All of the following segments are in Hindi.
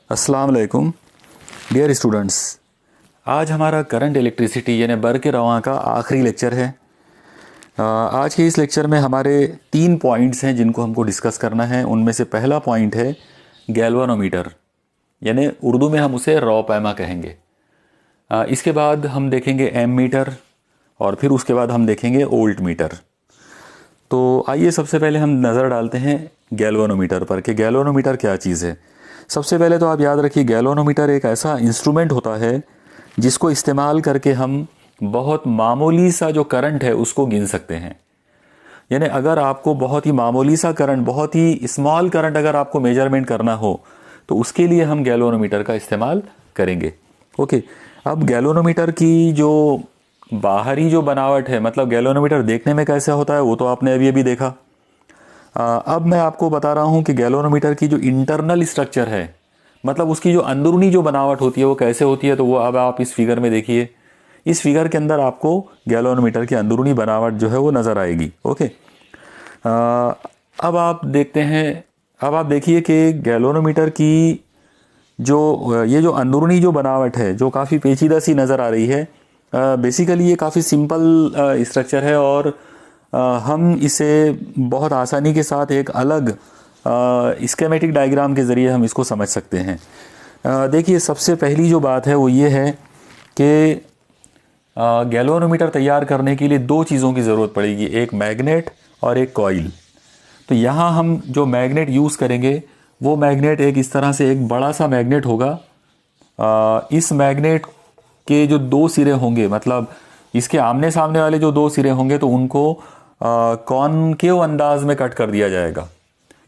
अस्सलाम वालेकुम डियर स्टूडेंट्स। आज हमारा करंट इलेक्ट्रिसिटी यानी बर के रवां का आखिरी लेक्चर है। आज के इस लेक्चर में हमारे 3 पॉइंट्स हैं जिनको हमको डिस्कस करना है। उनमें से पहला पॉइंट है गैल्वानोमीटर, यानी उर्दू में हम उसे रौ पैमा कहेंगे। इसके बाद हम देखेंगे एम मीटर और फिर उसके बाद हम देखेंगे वोल्ट मीटर। तो आइए सबसे पहले हम नज़र डालते हैं गैल्वानोमीटर पर कि गैल्वानोमीटर क्या चीज़ है। सबसे पहले तो आप याद रखिए, गैल्वानोमीटर एक ऐसा इंस्ट्रूमेंट होता है जिसको इस्तेमाल करके हम बहुत मामूली सा जो करंट है उसको गिन सकते हैं। यानी अगर आपको बहुत ही मामूली सा करंट, बहुत ही स्मॉल करंट अगर आपको मेजरमेंट करना हो तो उसके लिए हम गैल्वानोमीटर का इस्तेमाल करेंगे। ओके, अब गैल्वानोमीटर की जो बाहरी जो बनावट है, मतलब गैल्वानोमीटर देखने में कैसा होता है वो तो आपने अभी अभी देखा। अब मैं आपको बता रहा हूँ कि गैल्वानोमीटर की जो इंटरनल स्ट्रक्चर है, मतलब उसकी जो अंदरूनी जो बनावट होती है वो कैसे होती है, तो वो अब आप इस फिगर में देखिए। इस फिगर के अंदर आपको गैल्वानोमीटर की अंदरूनी बनावट जो है वो नज़र आएगी। ओके, अब आप देखते हैं, अब आप देखिए कि गैल्वानोमीटर की जो ये जो अंदरूनी जो बनावट है जो काफ़ी पेचीदा सी नज़र आ रही है। बेसिकली ये काफ़ी सिंपल स्ट्रक्चर है और हम इसे बहुत आसानी के साथ एक अलग स्कीमेटिक डायग्राम के ज़रिए हम इसको समझ सकते हैं। देखिए, सबसे पहली जो बात है वो ये है कि गैल्वानोमीटर तैयार करने के लिए 2 चीज़ों की ज़रूरत पड़ेगी, एक मैग्नेट और एक कॉइल। तो यहाँ हम जो मैग्नेट यूज़ करेंगे वो मैग्नेट एक इस तरह से एक बड़ा सा मैग्नेट होगा। इस मैग्नेट के जो 2 सिरे होंगे, मतलब इसके आमने सामने वाले जो 2 सिरे होंगे तो उनको कॉनकेव अंदाज में कट कर दिया जाएगा।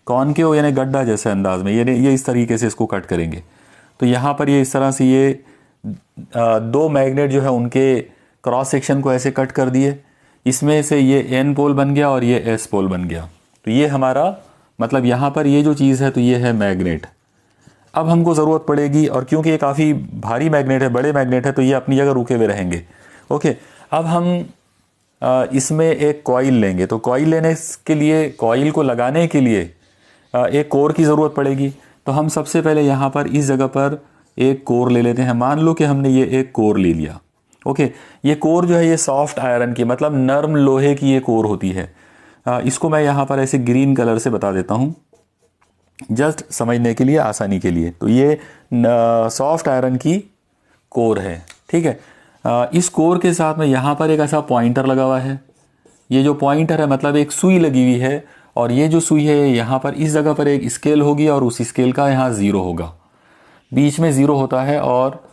कॉनकेव यानी गड्ढा जैसे अंदाज में, ये इस तरीके से इसको कट करेंगे। तो यहाँ पर ये इस तरह से ये 2 मैग्नेट जो है उनके क्रॉस सेक्शन को ऐसे कट कर दिए। इसमें से ये एन पोल बन गया और ये एस पोल बन गया। तो ये हमारा मतलब यहाँ पर ये जो चीज़ है तो ये है मैग्नेट। अब हमको ज़रूरत पड़ेगी, और क्योंकि ये काफ़ी भारी मैग्नेट है, बड़े मैग्नेट है, तो ये अपनी जगह रुके हुए रहेंगे। ओके, अब हम इसमें एक कॉइल लेंगे। तो कॉइल लेने के लिए, कॉइल को लगाने के लिए एक कोर की ज़रूरत पड़ेगी। तो हम सबसे पहले यहाँ पर इस जगह पर एक कोर ले लेते हैं। मान लो कि हमने ये एक कोर ले लिया। ओके, ये कोर जो है ये सॉफ्ट आयरन की, मतलब नर्म लोहे की ये कोर होती है। इसको मैं यहाँ पर ऐसे ग्रीन कलर से बता देता हूँ जस्ट समझने के लिए, आसानी के लिए। तो ये सॉफ्ट आयरन की कोर है, ठीक है। इस कोर के साथ में यहाँ पर एक ऐसा पॉइंटर लगा हुआ है। ये जो पॉइंटर है मतलब एक सुई लगी हुई है, और ये जो सुई है यहाँ पर इस जगह पर एक स्केल होगी और उस स्केल का यहाँ 0 होगा, बीच में 0 होता है, और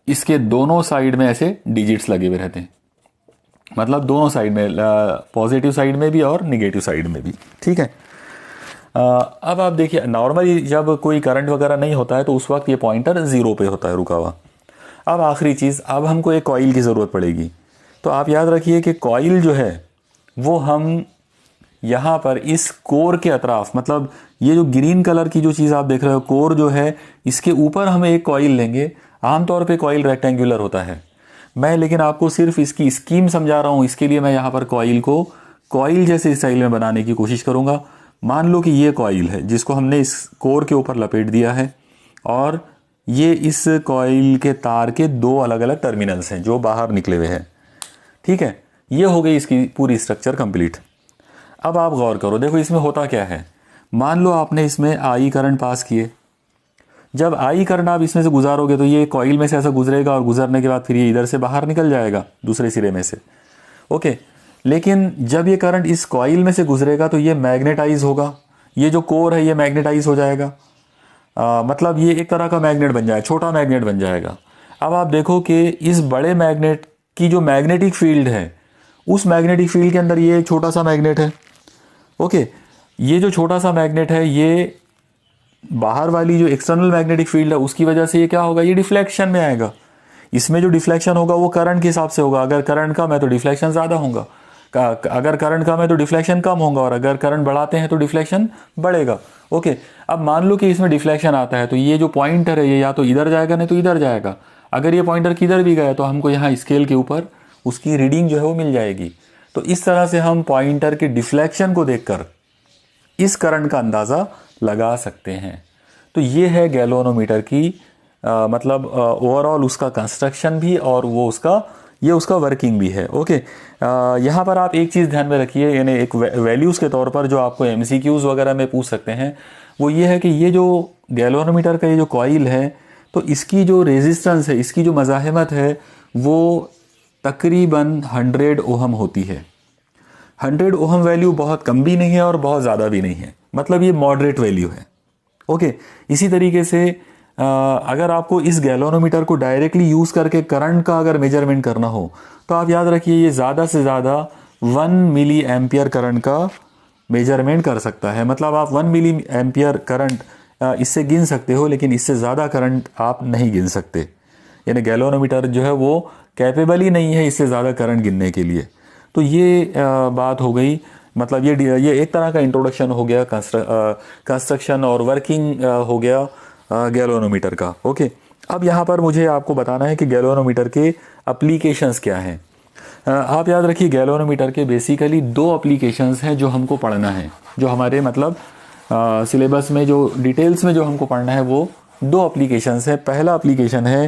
इसके दोनों साइड में ऐसे डिजिट्स लगे हुए रहते हैं, मतलब दोनों साइड में, पॉजिटिव साइड में भी और निगेटिव साइड में भी, ठीक है। अब आप देखिए, नॉर्मली जब कोई करंट वगैरह नहीं होता है तो उस वक्त ये पॉइंटर 0 पे होता है, रुका हुआ। अब आखिरी चीज़, अब हमको एक कॉइल की ज़रूरत पड़ेगी। तो आप याद रखिए कि कॉइल जो है वो हम यहाँ पर इस कोर के अतराफ, मतलब ये जो ग्रीन कलर की जो चीज़ आप देख रहे हो, कोर जो है, इसके ऊपर हम एक कॉइल लेंगे। आमतौर पे कॉइल रेक्टेंगुलर होता है, मैं लेकिन आपको सिर्फ इसकी स्कीम समझा रहा हूँ। इसके लिए मैं यहाँ पर कॉइल को कॉइल जैसे स्टाइल में बनाने की कोशिश करूँगा। मान लो कि ये कॉइल है जिसको हमने इस कोर के ऊपर लपेट दिया है, और ये इस कॉइल के तार के 2 अलग अलग टर्मिनल्स हैं जो बाहर निकले हुए हैं, ठीक है। ये हो गई इसकी पूरी स्ट्रक्चर कंप्लीट। अब आप गौर करो, देखो इसमें होता क्या है। मान लो आपने इसमें आई करंट पास किए। जब आई करंट आप इसमें से गुजारोगे तो ये कॉइल में से ऐसा गुजरेगा, और गुजरने के बाद फिर ये इधर से बाहर निकल जाएगा दूसरे सिरे में से। ओके, लेकिन जब ये करंट इस कॉइल में से गुजरेगा तो ये मैग्नेटाइज होगा। ये जो कोर है ये मैग्नेटाइज हो जाएगा, मतलब ये एक तरह का मैग्नेट बन जाएगा, छोटा मैग्नेट बन जाएगा। अब आप देखो कि इस बड़े मैग्नेट की जो मैग्नेटिक फील्ड है, उस मैग्नेटिक फील्ड के अंदर ये छोटा सा मैग्नेट है। ओके, ये जो छोटा सा मैग्नेट है, ये बाहर वाली जो एक्सटर्नल मैग्नेटिक फील्ड है उसकी वजह से ये क्या होगा, ये डिफ्लेक्शन में आएगा। इसमें जो डिफ्लेक्शन होगा वो करंट के हिसाब से होगा। अगर करंट कम है तो डिफ्लेक्शन ज़्यादा होगा, अगर करंट कम है तो डिफ्लेक्शन कम होगा, और अगर करंट बढ़ाते हैं तो डिफ्लेक्शन बढ़ेगा। ओके, अब मान लो कि इसमें डिफ्लेक्शन आता है तो ये जो पॉइंटर है ये या तो इधर जाएगा नहीं तो इधर जाएगा। अगर ये पॉइंटर किधर भी गया तो हमको यहाँ स्केल के ऊपर उसकी रीडिंग जो है वो मिल जाएगी। तो इस तरह से हम पॉइंटर के डिफ्लेक्शन को देखकर इस करंट का अंदाज़ा लगा सकते हैं। तो ये है गैल्वेनोमीटर की मतलब ओवरऑल उसका कंस्ट्रक्शन भी और वो उसका वर्किंग भी है। ओके, यहाँ पर आप एक चीज़ ध्यान में रखिए, यानी एक वैल्यूज़ के तौर पर जो आपको एमसीक्यूज़ वगैरह में पूछ सकते हैं, वो ये है कि ये जो गैल्वेनोमीटर का ये जो कॉइल है, तो इसकी जो रेजिस्टेंस है, इसकी जो मज़ाहमत है, वो तकरीबन 100 ओहम होती है। 100 ओहम वैल्यू बहुत कम भी नहीं है और बहुत ज़्यादा भी नहीं है, मतलब ये मॉडरेट वैल्यू है। ओके, इसी तरीके से अगर आपको इस गैल्वेनोमीटर को डायरेक्टली यूज़ करके करंट का अगर मेजरमेंट करना हो, तो आप याद रखिए ये ज़्यादा से ज़्यादा 1 मिली एम्पियर करंट का मेजरमेंट कर सकता है। मतलब आप 1 मिली एम्पियर करंट इससे गिन सकते हो, लेकिन इससे ज़्यादा करंट आप नहीं गिन सकते। यानी गैल्वेनोमीटर जो है वो कैपेबल ही नहीं है इससे ज़्यादा करंट गिनने के लिए। तो ये बात हो गई, मतलब ये एक तरह का इंट्रोडक्शन हो गया कंस्ट्रक्शन और वर्किंग हो गया गैल्वेनोमीटर का। ओके, अब यहाँ पर मुझे आपको बताना है कि गैल्वेनोमीटर के एप्लीकेशंस क्या हैं। आप याद रखिए गैल्वेनोमीटर के बेसिकली 2 एप्लीकेशंस हैं जो हमको पढ़ना है, जो हमारे मतलब सिलेबस में जो डिटेल्स में जो हमको पढ़ना है वो 2 एप्लीकेशंस है। पहला एप्लीकेशन है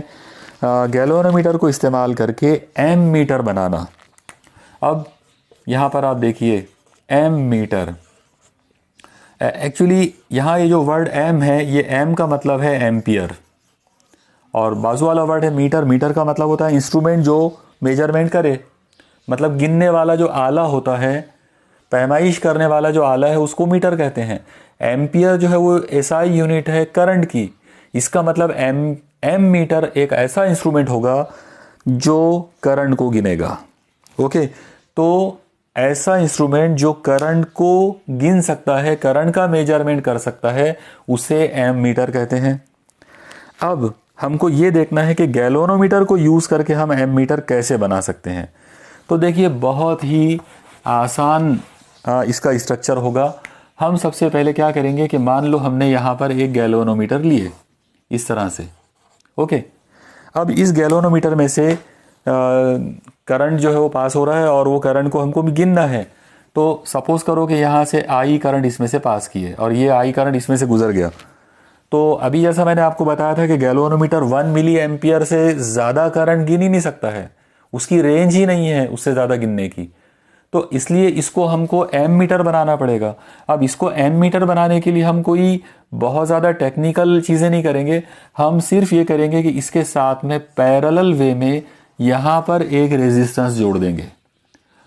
गैल्वेनोमीटर को इस्तेमाल करके एम मीटर बनाना। अब यहाँ पर आप देखिए एम मीटर, एक्चुअली यहाँ ये जो वर्ड एम है, ये एम का मतलब है एम्पियर, और बाजू वाला वर्ड है मीटर। मीटर का मतलब होता है इंस्ट्रूमेंट जो मेजरमेंट करे, मतलब गिनने वाला जो आला होता है, पैमाइश करने वाला जो आला है, उसको मीटर कहते हैं। एम्पियर जो है वो एसआई यूनिट है करंट की। इसका मतलब एम मीटर एक ऐसा इंस्ट्रूमेंट होगा जो करंट को गिनेगा। ओके, तो ऐसा इंस्ट्रूमेंट जो करंट को गिन सकता है, करंट का मेजरमेंट कर सकता है, उसे एम मीटर कहते हैं। अब हमको ये देखना है कि गैल्वेनोमीटर को यूज़ करके हम एम मीटर कैसे बना सकते हैं। तो देखिए बहुत ही आसान इसका स्ट्रक्चर होगा। हम सबसे पहले क्या करेंगे कि मान लो हमने यहाँ पर एक गैल्वेनोमीटर लिए इस तरह से। ओके, अब इस गैल्वेनोमीटर में से करंट जो है वो पास हो रहा है और वो करंट को हमको भी गिनना है। तो सपोज करो कि यहाँ से आई करंट इसमें से पास किए और ये आई करंट इसमें से गुजर गया। तो अभी जैसा मैंने आपको बताया था कि गैल्वेनोमीटर 1 मिली एम्पियर से ज़्यादा करंट गिन ही नहीं सकता है, उसकी रेंज ही नहीं है उससे ज़्यादा गिनने की। तो इसलिए इसको हमको एम मीटर बनाना पड़ेगा। अब इसको एम मीटर बनाने के लिए हम कोई बहुत ज़्यादा टेक्निकल चीज़ें नहीं करेंगे, हम सिर्फ ये करेंगे कि इसके साथ में पैरेलल वे में यहाँ पर एक रेजिस्टेंस जोड़ देंगे।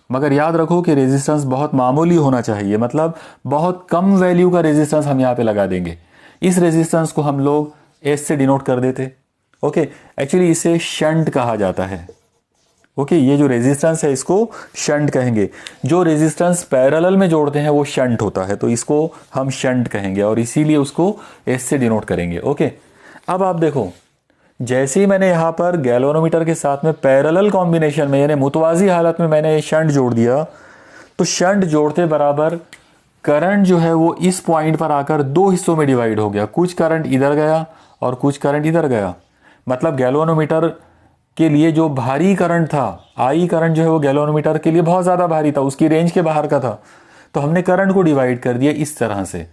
मगर याद रखो कि रेजिस्टेंस बहुत मामूली होना चाहिए, मतलब बहुत कम वैल्यू का रेजिस्टेंस हम यहाँ पे लगा देंगे। इस रेजिस्टेंस को हम लोग एस से डिनोट कर देते। ओके, एक्चुअली इसे शंट कहा जाता है। ओके, ये जो रेजिस्टेंस है इसको शंट कहेंगे। जो रेजिस्टेंस पैरेलल में जोड़ते हैं वो शंट होता है, तो इसको हम शंट कहेंगे और इसीलिए उसको एस से डिनोट करेंगे। ओके, अब आप देखो जैसे ही मैंने यहाँ पर गैल्वेनोमीटर के साथ में पैरेलल कॉम्बिनेशन में यानी मुतवाजी हालत में मैंने शंट जोड़ दिया, तो शंट जोड़ते बराबर करंट जो है वो इस पॉइंट पर आकर 2 हिस्सों में डिवाइड हो गया। कुछ करंट इधर गया और कुछ करंट इधर गया। मतलब गैल्वेनोमीटर के लिए जो भारी करंट था, आई करंट जो है वो गैल्वेनोमीटर के लिए बहुत ज़्यादा भारी था, उसकी रेंज के बाहर का था। तो हमने करंट को डिवाइड कर दिया इस तरह से।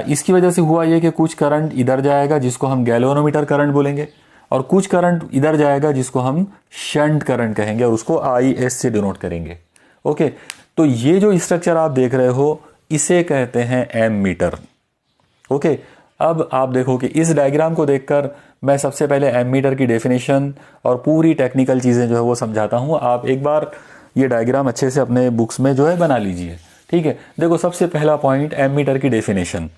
इसकी वजह से हुआ ये कि कुछ करंट इधर जाएगा जिसको हम गैल्वेनोमीटर करंट बोलेंगे, और कुछ करंट इधर जाएगा जिसको हम शंट करंट कहेंगे और उसको आई एस से डिनोट करेंगे। ओके, तो ये जो स्ट्रक्चर आप देख रहे हो इसे कहते हैं एम मीटर। ओके, अब आप देखो कि इस डायग्राम को देखकर मैं सबसे पहले एम मीटर की डेफिनेशन और पूरी टेक्निकल चीज़ें जो है वो समझाता हूँ। आप एक बार ये डायग्राम अच्छे से अपने बुक्स में जो है बना लीजिए। ठीक है, देखो सबसे पहला पॉइंट एम मीटर की डेफिनेशन।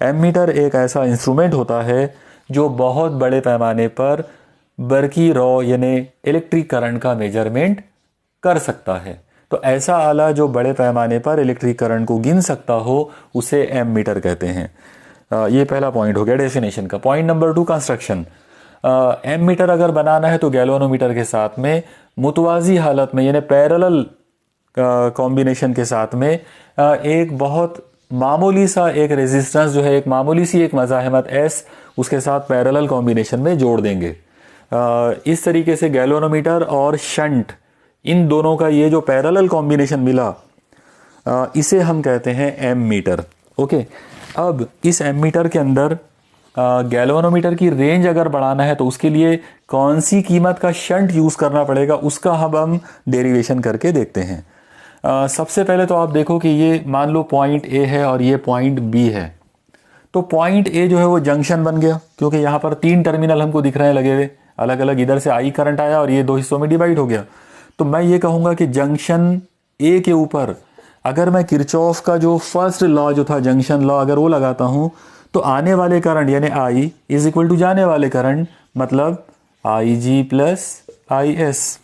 एम मीटर एक ऐसा इंस्ट्रूमेंट होता है जो बहुत बड़े पैमाने पर बरकी रॉ यानी इलेक्ट्रिक करंट का मेजरमेंट कर सकता है। तो ऐसा आला जो बड़े पैमाने पर इलेक्ट्रिक करंट को गिन सकता हो उसे एम मीटर कहते हैं। ये पहला पॉइंट हो गया डेफिनेशन का। Point number 2 construction. Ammeter अगर बनाना है तो गैल्वेनोमीटर के साथ में मुतवाजी हालत में यानी पैरेलल कॉम्बिनेशन के साथ में एक बहुत मामूली सा एक रेजिस्टेंस जो है, एक मामूली सी एक मज़ाहमत एस उसके साथ पैरेलल कॉम्बिनेशन में जोड़ देंगे। इस तरीके से गैल्वेनोमीटर और शंट इन दोनों का ये जो पैरेलल कॉम्बिनेशन मिला इसे हम कहते हैं एम मीटर। ओके, अब इस एम मीटर के अंदर गैल्वेनोमीटर की रेंज अगर बढ़ाना है तो उसके लिए कौन सी कीमत का शंट यूज़ करना पड़ेगा, उसका हम डेरिवेशन करके देखते हैं। सबसे पहले तो आप देखो कि ये मान लो पॉइंट ए है और ये पॉइंट बी है। तो पॉइंट ए जो है वो जंक्शन बन गया, क्योंकि यहाँ पर 3 टर्मिनल हमको दिख रहे हैं लगे हुए अलग अलग। इधर से आई करंट आया और ये 2 हिस्सों में डिवाइड हो गया। तो मैं ये कहूँगा कि जंक्शन ए के ऊपर अगर मैं किरचॉफ का जो फर्स्ट लॉ जो था जंक्शन लॉ अगर वो लगाता हूँ, तो आने वाले करंट यानी आई इज इक्वल टू जाने वाले करंट, मतलब आई G plus I S.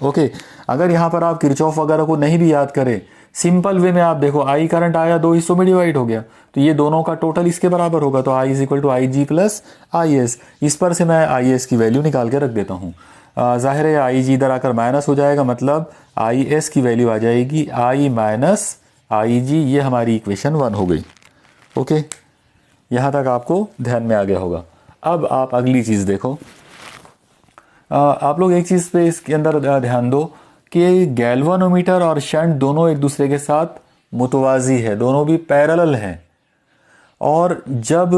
Okay, अगर यहाँ पर आप किरचॉफ वगैरह को नहीं भी याद करें, सिंपल वे में आप देखो आई करंट आया 2 हिस्सों में डिवाइड हो गया, तो ये दोनों का टोटल इसके बराबर होगा। तो I is equal to I G plus I S. इस पर से मैं आई एस की वैल्यू निकाल के रख देता हूँ। जाहिर है आई जी इधर आकर माइनस हो जाएगा, मतलब आई एस की वैल्यू आ जाएगी आई माइनस आई जी। ये हमारी इक्वेशन 1 हो गई। ओके, यहाँ तक आपको ध्यान में आ गया होगा। अब आप अगली चीज़ देखो। आप लोग एक चीज़ पे इसके अंदर ध्यान दो कि गैल्वेनोमीटर और शंट दोनों एक दूसरे के साथ मुतवाजी है, दोनों भी पैरेलल हैं। और जब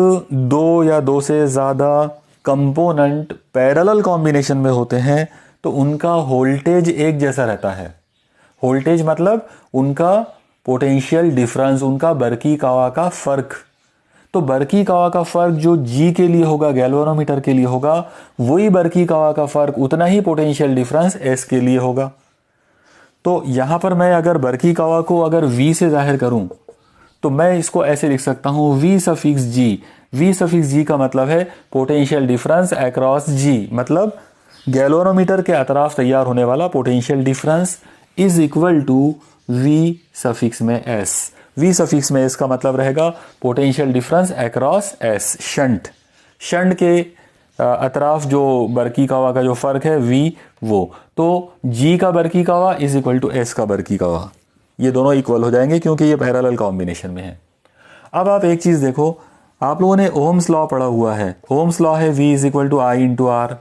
2 या 2 से ज़्यादा कंपोनेंट पैरेलल कॉम्बिनेशन में होते हैं तो उनका वोल्टेज एक जैसा रहता है। वोल्टेज मतलब उनका पोटेंशियल डिफरेंस, उनका बरकी-कवा का फ़र्क। तो बरकी-कवा का फ़र्क जो जी के लिए होगा, गैल्वेनोमीटर के लिए होगा, वही बरकी-कवा का फ़र्क उतना ही पोटेंशियल डिफरेंस एस के लिए होगा। तो यहां पर मैं अगर बरकी-कवा को अगर V से जाहिर करूं तो मैं इसको ऐसे लिख सकता हूं V suffix G। V suffix G का मतलब है पोटेंशियल डिफरेंस अक्रॉस G, मतलब गैल्वेनोमीटर के अतराफ तैयार होने वाला potential difference is equal to V suffix में S। V सफिक्स में S का मतलब रहेगा potential difference across S। Shunt के अतराफ जो बरकी-कवा का जो फ़र्क है V, वो तो G का बरकी-कवा इज इक्वल टू S का बरकी-कवा। ये दोनों इक्वल हो जाएंगे क्योंकि ये पैरेलल कॉम्बिनेशन में है। अब आप एक चीज़ देखो, आप लोगों ने ओम्स लॉ पढ़ा हुआ है। ओम्स लॉ है V is equal to I into R.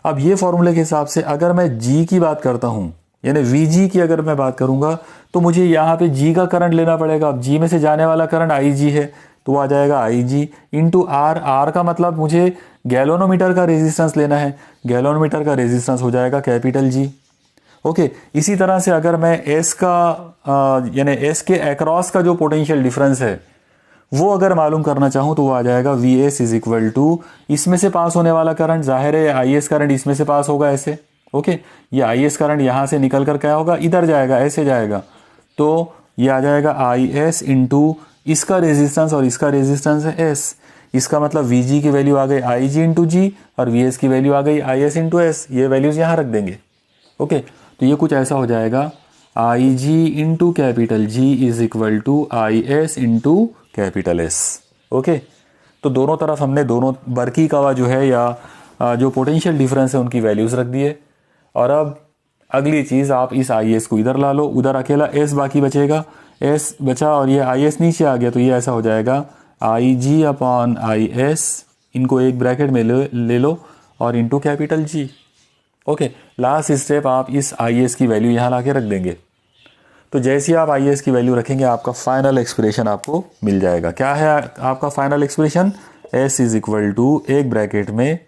अब ये फॉर्मूले के हिसाब से अगर मैं G की बात करता हूँ, यानी VG की अगर मैं बात करूँगा, तो मुझे यहाँ पे G का करंट लेना पड़ेगा। अब G में से जाने वाला करंट IG है, तो आ जाएगा I G into are. Are का मतलब मुझे गैल्वेनोमीटर का रेजिस्टेंस लेना है, गैल्वेनोमीटर का रेजिस्टेंस हो जाएगा कैपिटल जी। ओके, इसी तरह से अगर मैं एस का यानी एस के अक्रॉस का जो पोटेंशियल डिफरेंस है वो अगर मालूम करना चाहूँ तो वो आ जाएगा V S is equal to, इसमें से पास होने वाला करंट, जाहिर है आई एस करंट इसमें से पास होगा ऐसे। ओके, ये आई एस करंट यहाँ से निकल कर क्या होगा, इधर जाएगा, ऐसे जाएगा, तो ये आ जाएगा आई एस इंटू इसका रेजिस्टेंस और इसका रेजिस्टेंस है एस। इसका मतलब वी जी की वैल्यू आ गई आई जी इंटू जी और वी एस की वैल्यू आ गई आई एस इंटू एस। ये वैल्यूज यहाँ रख देंगे। ओके, तो ये कुछ ऐसा हो जाएगा I G into capital G is equal to I S into capital S. Okay, तो दोनों तरफ हमने दोनों बरकी-कवा जो है या जो पोटेंशियल डिफरेंस है उनकी वैल्यूज रख दिए। और अब अगली चीज़, आप इस आई एस को इधर ला लो, उधर अकेला एस बाकी बचेगा, एस बचा और ये आई एस नीचे आ गया, तो ये ऐसा हो जाएगा I G upon I S, इनको एक ब्रैकेट में ले लो और into capital G. Okay, last step आप इस आई एस की वैल्यू यहाँ ला के रख देंगे। तो जैसे ही आप आई एस की वैल्यू रखेंगे आपका फाइनल एक्सप्रेशन आपको मिल जाएगा। क्या है आपका final expression, S is equal to एक ब्रैकेट में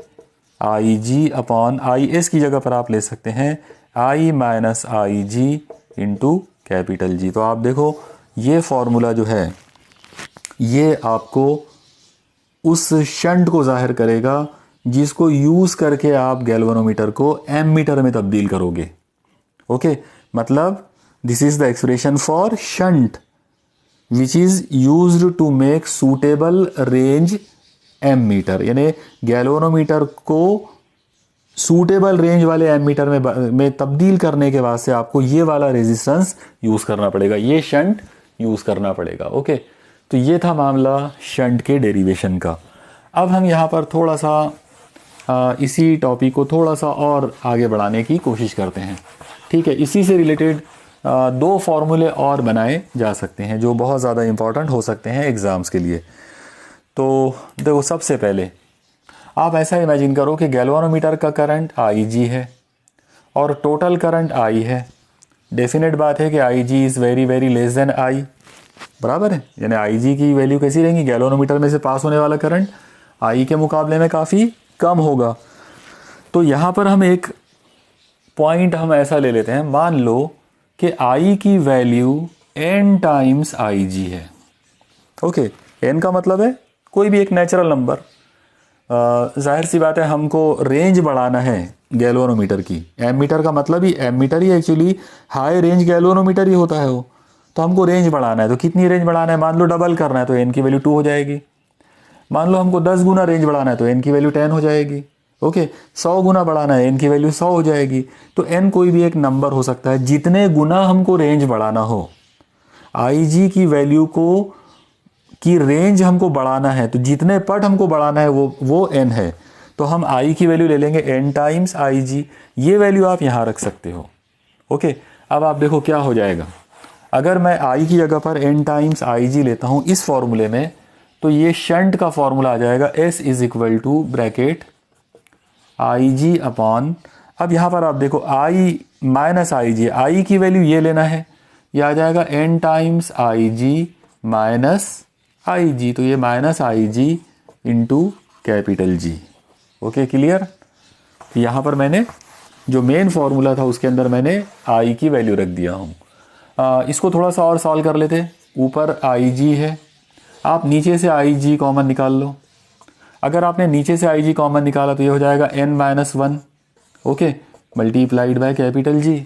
I G upon I S की जगह पर आप ले सकते हैं आई minus I G into capital जी। तो आप देखो ये फॉर्मूला जो है ये आपको उस शंट को जाहिर करेगा जिसको यूज़ करके आप गैल्वेनोमीटर को एमीटर में तब्दील करोगे। ओके, मतलब this is the expression for shunt which is used to make suitable range ammeter, यानी गैल्वेनोमीटर को सूटेबल रेंज वाले एमीटर में तब्दील करने के बाद से आपको ये वाला रेजिस्टेंस यूज़ करना पड़ेगा, ये शंट यूज़ करना पड़ेगा। ओके, तो ये था मामला शंट के डेरिवेशन का। अब हम यहाँ पर थोड़ा सा इसी टॉपिक को थोड़ा सा और आगे बढ़ाने की कोशिश करते हैं। ठीक है, इसी से रिलेटेड 2 फॉर्मूले और बनाए जा सकते हैं जो बहुत ज़्यादा इम्पॉर्टेंट हो सकते हैं एग्ज़ाम्स के लिए। तो देखो, सबसे पहले आप ऐसा इमेजिन करो कि गैल्वेनोमीटर का करंट आई जी है और टोटल करंट आई है। डेफिनेट बात है कि I G is very very less than I, बराबर है, यानी आई जी की वैल्यू कैसी रहेंगी, गैल्वेनोमीटर में से पास होने वाला करंट आई के मुकाबले में काफ़ी कम होगा। तो यहाँ पर हम एक पॉइंट हम ऐसा ले लेते हैं, मान लो कि आई की वैल्यू n टाइम्स आई जी है। ओके, n का मतलब है कोई भी एक नेचुरल नंबर। जाहिर सी बात है हमको रेंज बढ़ाना है गैल्वेनोमीटर की। एमीटर का मतलब ही, एमीटर ही एक्चुअली हाई रेंज गैल्वेनोमीटर ही होता है वो। तो हमको रेंज बढ़ाना है, तो कितनी रेंज बढ़ाना है? मान लो डबल करना है तो n की वैल्यू 2 हो जाएगी। मान लो हमको 10 गुना रेंज बढ़ाना है तो n की वैल्यू 10 हो जाएगी। ओके, 100 गुना बढ़ाना है n की वैल्यू 100 हो जाएगी। तो n कोई भी एक नंबर हो सकता है। जितने गुना हमको रेंज बढ़ाना हो, आई जी की वैल्यू की रेंज हमको बढ़ाना है, तो जितने पट हमको बढ़ाना है वो n है। तो हम i की वैल्यू ले लेंगे n टाइम्स आई जी। ये वैल्यू आप यहाँ रख सकते हो। ओके, अब आप देखो क्या हो जाएगा। अगर मैं i की जगह पर n टाइम्स आई जी लेता हूँ इस फॉर्मूले में, तो ये शंट का फॉर्मूला आ जाएगा, S is equal to bracket I G upon, अब यहाँ पर आप देखो i माइनस आई जी, आई की वैल्यू ये लेना है, ये आ जाएगा n times I G minus I G. तो ये minus I G into capital G. Okay, clear? यहाँ पर मैंने जो मेन फॉर्मूला था उसके अंदर मैंने i की वैल्यू रख दिया हूँ। इसको थोड़ा सा और सॉल्व कर लेते। ऊपर आई जी है, आप नीचे से आई जी कॉमन निकाल लो। अगर आपने नीचे से आई जी कॉमन निकाला तो ये हो जाएगा n minus 1। Okay, multiplied by capital G.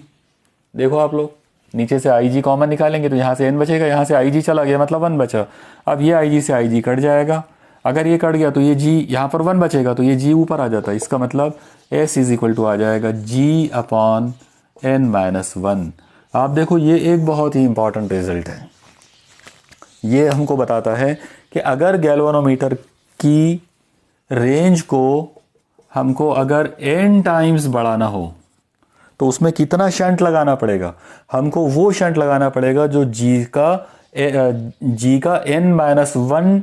देखो आप लोग नीचे से आई जी कॉमन निकालेंगे तो यहाँ से n बचेगा, यहाँ से आई जी चला गया मतलब 1 बचा। अब ये आई जी से आई जी कट जाएगा, अगर ये कट गया तो ये g यहाँ पर 1 बचेगा, तो ये g ऊपर आ जाता है। इसका मतलब s इज इक्वल टू आ जाएगा g अपॉन n माइनस 1। आप देखो ये एक बहुत ही इंपॉर्टेंट रिजल्ट है। ये हमको बताता है कि अगर गैल्वेनोमीटर की रेंज को हमको अगर n टाइम्स बढ़ाना हो तो उसमें कितना शंट लगाना पड़ेगा? हमको वो शंट लगाना पड़ेगा जो g का n माइनस 1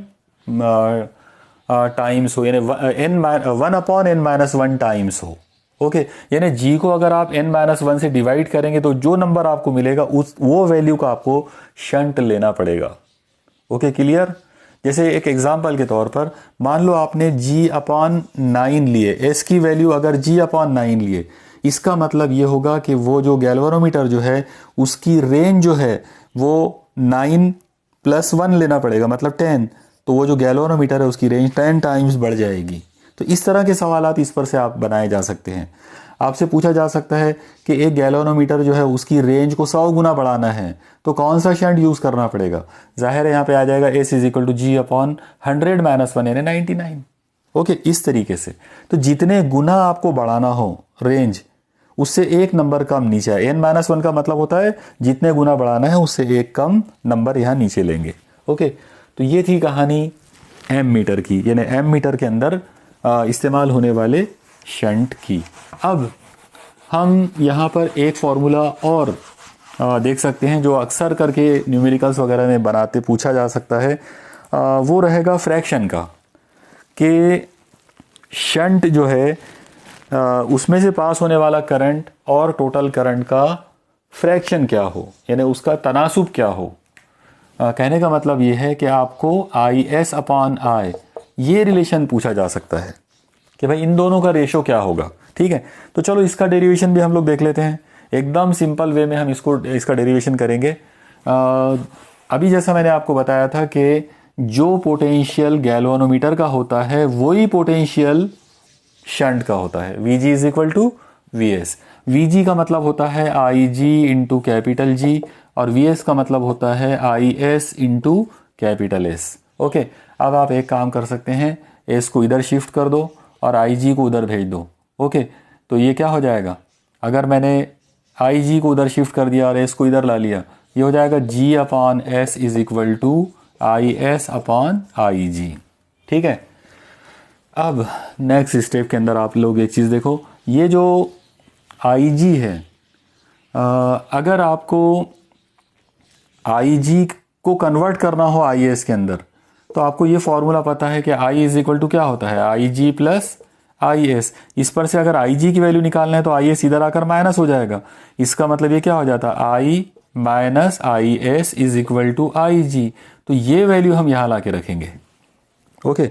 टाइम्स हो, यानी one upon n minus 1 times हो। ओके, यानी g को अगर आप n माइनस 1 से डिवाइड करेंगे तो जो नंबर आपको मिलेगा वो वैल्यू का आपको शंट लेना पड़ेगा। Okay, clear? जैसे एक एग्जांपल के तौर पर मान लो आपने g अपॉन 9 लिए, s की वैल्यू अगर g अपॉन 9 लिए, इसका मतलब ये होगा कि वो जो गैल्वेनोमीटर जो है उसकी रेंज जो है वो 9 प्लस 1 लेना पड़ेगा, मतलब 10। तो वो जो गैल्वेनोमीटर है उसकी रेंज 10 टाइम्स बढ़ जाएगी। तो इस तरह के सवालात इस पर से आप बनाए जा सकते हैं। आपसे पूछा जा सकता है कि एक गैल्वेनोमीटर जो है उसकी रेंज को 100 गुना बढ़ाना है तो कौन सा शंट यूज़ करना पड़ेगा? जाहिर है यहाँ पे आ जाएगा S is equal to G upon 100 minus 1 यानी 99। ओके, इस तरीके से। तो जितने गुना आपको बढ़ाना हो रेंज, उससे एक नंबर कम नीचे है। n माइनस 1 का मतलब होता है जितने गुना बढ़ाना है उससे एक कम नंबर यहाँ नीचे लेंगे। ओके, तो ये थी कहानी एम मीटर की, यानी एम मीटर के अंदर इस्तेमाल होने वाले शंट की। अब हम यहाँ पर एक फॉर्मूला और देख सकते हैं जो अक्सर करके न्यूमेरिकल्स वगैरह में बनाते पूछा जा सकता है। वो रहेगा फ्रैक्शन का, कि शंट जो है उसमें से पास होने वाला करंट और टोटल करंट का फ्रैक्शन क्या हो, यानी उसका तनासुब क्या हो। कहने का मतलब ये है कि आपको IS अपॉन I ये रिलेशन पूछा जा सकता है कि भाई इन दोनों का रेशो क्या होगा। ठीक है, तो चलो इसका डेरिवेशन भी हम लोग देख लेते हैं। एकदम सिंपल वे में हम इसका डेरिवेशन करेंगे। अभी जैसा मैंने आपको बताया था कि जो पोटेंशियल गैल्वेनोमीटर का होता है वही पोटेंशियल शंट का होता है। VG is equal to VS। VG का मतलब होता है IG इंटू कैपिटल G और VS का मतलब होता है IS into capital S। Okay, अब आप एक काम कर सकते हैं, S को इधर शिफ्ट कर दो और IG को उधर भेज दो। ओके, तो ये क्या हो जाएगा, अगर मैंने IG को उधर शिफ्ट कर दिया और S को इधर ला लिया, ये हो जाएगा G upon S is equal to IS upon IG। ठीक है, अब नेक्स्ट स्टेप के अंदर आप लोग एक चीज़ देखो, ये जो IG है, अगर आपको IG को कन्वर्ट करना हो IS के अंदर तो आपको ये फॉर्मूला पता है कि I इज इक्वल टू क्या होता है, IG प्लस IS। इस पर से अगर IG की वैल्यू निकालना है तो IS इधर आकर माइनस हो जाएगा। इसका मतलब ये क्या हो जाता है, I minus IS is equal to IG। तो ये वैल्यू हम यहाँ ला के रखेंगे। ओके,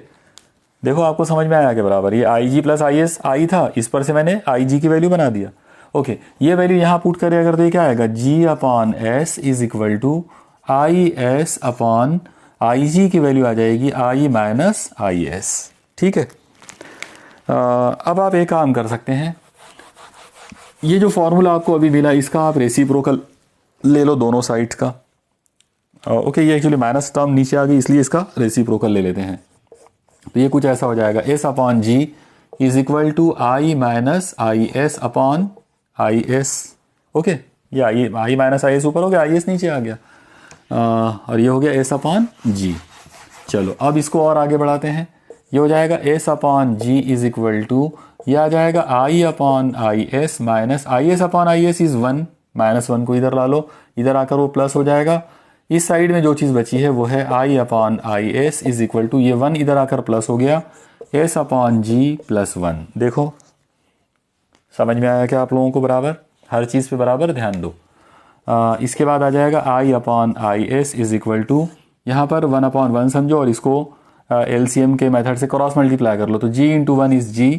देखो आपको समझ में आया के बराबर, ये आई G plus I S I था, इस पर से मैंने आई जी की वैल्यू बना दिया। ओके, ये वैल्यू यहाँ पुट करें अगर तो ये क्या आएगा, G upon S is equal to I S upon I G की वैल्यू आ जाएगी आई माइनस आई एस। ठीक है, अब आप एक काम कर सकते हैं, ये जो फॉर्मूला आपको अभी मिला इसका आप रेसिप्रोकल ले लो दोनों साइड्स का। ओके, ये एक्चुअली माइनस टर्म नीचे आ गई इसलिए इसका रेसिप्रोकल ले लेते हैं। तो ये कुछ ऐसा हो जाएगा, S upon G is equal to I minus I S upon I S. Okay, ये आई माइनस आई एस ऊपर हो गया, आई एस नीचे आ गया, और ये हो गया एस अपॉन जी। चलो अब इसको और आगे बढ़ाते हैं, ये हो जाएगा S upon G is equal to, ये आ जाएगा I upon I S minus I S upon I S is 1, minus 1 को इधर ला लो, इधर आकर वो प्लस हो जाएगा। इस साइड में जो चीज़ बची है वो है I upon I S is equal to, ये 1 इधर आकर प्लस हो गया, एस अपॉन जी प्लस 1। देखो समझ में आया क्या आप लोगों को, बराबर हर चीज़ पे बराबर ध्यान दो। इसके बाद आ जाएगा I upon I S is equal to, यहाँ पर 1 अपॉन 1 समझो और इसको एलसीएम के मेथड से क्रॉस मल्टीप्लाई कर लो, तो G into 1 is G,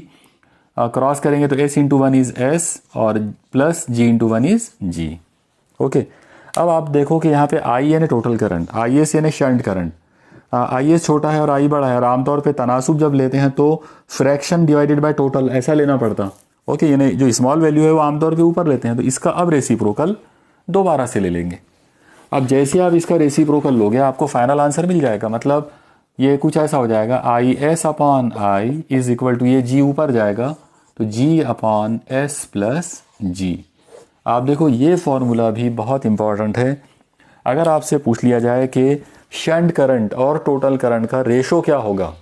cross करेंगे तो एस इंटू 1 इज एस और plus G into 1 is G. Okay, अब आप देखो कि यहाँ पे आई यानी टोटल करंट, आई एस यानी शंट करंट, आई एस छोटा है और आई बड़ा है, और आमतौर पे तनासुब जब लेते हैं तो फ्रैक्शन डिवाइडेड बाय टोटल ऐसा लेना पड़ता। ओके, यानी जो स्मॉल वैल्यू है वो आमतौर पे ऊपर लेते हैं, तो इसका अब रेसिप्रोकल दोबारा से ले लेंगे। अब जैसे आप इसका रेसिप्रोकल लोगे आपको फाइनल आंसर मिल जाएगा, मतलब ये कुछ ऐसा हो जाएगा, I S upon I is equal to, ये जी ऊपर जाएगा तो G upon S plus G. आप देखो ये फॉर्मूला भी बहुत इंपॉर्टेंट है। अगर आपसे पूछ लिया जाए कि शंट करंट और टोटल करंट का रेशो क्या होगा,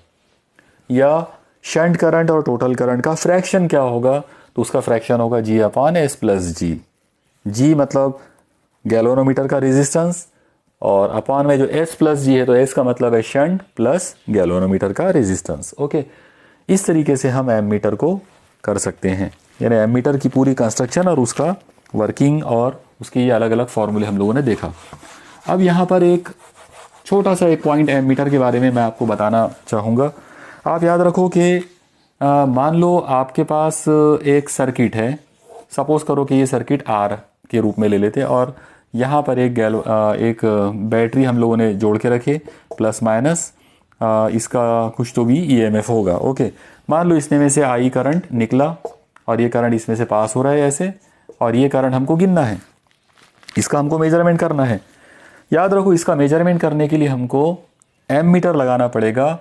या शंट करंट और टोटल करंट का फ्रैक्शन क्या होगा, तो उसका फ्रैक्शन होगा जी अपॉन एस प्लस जी। जी मतलब गैलोनोमीटर का रेजिस्टेंस, और अपॉन में जो एस प्लस जी है तो एस का मतलब है शंट प्लस गैलोनोमीटर का रेजिस्टेंस। ओके, इस तरीके से हम एमीटर को कर सकते हैं, यानी एमीटर की पूरी कंस्ट्रक्शन और उसका वर्किंग और उसके ये अलग अलग फॉर्मूले हम लोगों ने देखा। अब यहाँ पर एक छोटा सा एक पॉइंट एमीटर के बारे में मैं आपको बताना चाहूँगा। आप याद रखो कि मान लो आपके पास एक सर्किट है, सपोज करो कि ये सर्किट आर के रूप में ले लेते हैं, और यहाँ पर एक बैटरी हम लोगों ने जोड़ के रखे प्लस माइनस, इसका कुछ तो भी ईएमएफ होगा। ओके, मान लो इसमें में से आई करंट निकला और ये करंट इसमें से पास हो रहा है ऐसे, और ये करंट हमको गिनना है, इसका हमको मेजरमेंट करना है। याद रखो इसका मेजरमेंट करने के लिए हमको एमीटर लगाना पड़ेगा।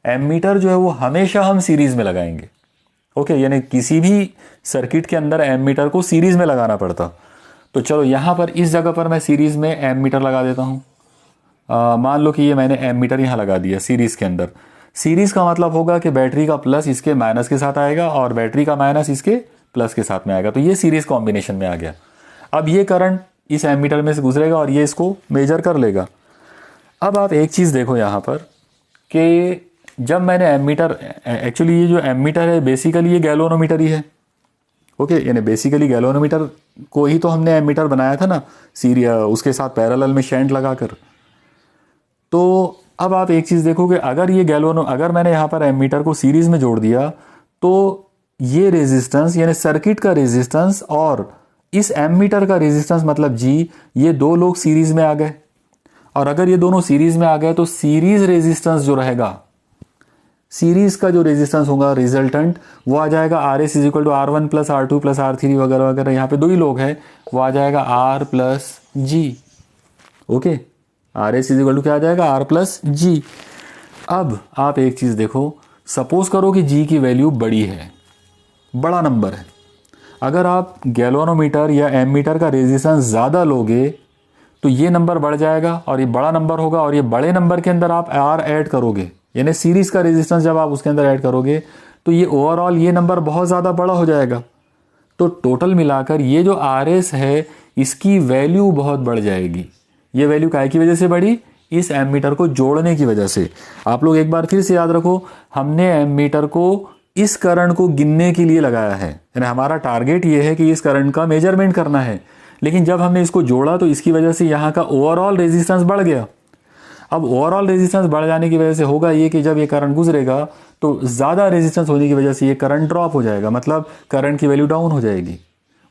एमीटर जो है वो हमेशा हम सीरीज में लगाएंगे। ओके, यानी किसी भी सर्किट के अंदर एमीटर को सीरीज में लगाना पड़ता। तो चलो यहाँ पर इस जगह पर मैं सीरीज में एमीटर लगा देता हूँ। मान लो कि ये मैंने एमीटर यहाँ लगा दिया सीरीज के अंदर। सीरीज का मतलब होगा कि बैटरी का प्लस इसके माइनस के साथ आएगा और बैटरी का माइनस इसके प्लस के साथ में आएगा, तो ये सीरीज कॉम्बिनेशन में आ गया। अब ये करंट इस एमीटर में से गुजरेगा और ये इसको मेजर कर लेगा। अब आप एक चीज़ देखो यहाँ पर कि जब मैंने एमीटर, एक्चुअली ये जो एमीटर है बेसिकली ये गैलोनोमीटर ही है। ओके, यानी बेसिकली गैलोनोमीटर को ही तो हमने एमीटर बनाया था ना, उसके साथ पैरेलल में शंट लगाकर। तो अब आप एक चीज़ देखो कि अगर मैंने यहाँ पर एमीटर को सीरीज में जोड़ दिया तो ये रेजिस्टेंस यानी सर्किट का रेजिस्टेंस और इस एमीटर का रेजिस्टेंस मतलब जी, ये दो लोग सीरीज में आ गए। और अगर ये दोनों सीरीज में आ गए तो सीरीज रेजिस्टेंस जो रहेगा, सीरीज का जो रेजिस्टेंस होगा रिजल्टेंट, वो आ जाएगा R S is equal to R one plus R two plus R three वगैरह वगैरह। यहाँ पे दो ही लोग हैं, वो आ जाएगा R plus G. Okay, R S is equal to क्या आ जाएगा, आर प्लस जी। अब आप एक चीज़ देखो, सपोज करो कि जी की वैल्यू बड़ी है, बड़ा नंबर है। अगर आप गैलोनोमीटर या एमीटर का रेजिस्टेंस ज़्यादा लोगे तो ये नंबर बढ़ जाएगा और ये बड़ा नंबर होगा, और ये बड़े नंबर के अंदर आप आर ऐड करोगे, यानी सीरीज का रेजिस्टेंस जब आप उसके अंदर ऐड करोगे तो ये ओवरऑल ये नंबर बहुत ज़्यादा बड़ा हो जाएगा। तो टोटल मिलाकर ये जो आर एस है इसकी वैल्यू बहुत बढ़ जाएगी। ये वैल्यू काय की वजह से बढ़ी, इस एमीटर को जोड़ने की वजह से। आप लोग एक बार फिर से याद रखो, हमने एमीटर को इस करंट को गिनने के लिए लगाया है, यानी हमारा टारगेट ये है कि इस करंट का मेजरमेंट करना है। लेकिन जब हमने इसको जोड़ा तो इसकी वजह से यहाँ का ओवरऑल रेजिस्टेंस बढ़ गया। अब ओवरऑल रेजिस्टेंस बढ़ जाने की वजह से होगा ये कि जब ये करंट गुजरेगा तो ज़्यादा रेजिस्टेंस होने की वजह से ये करंट ड्रॉप हो जाएगा, मतलब करंट की वैल्यू डाउन हो जाएगी।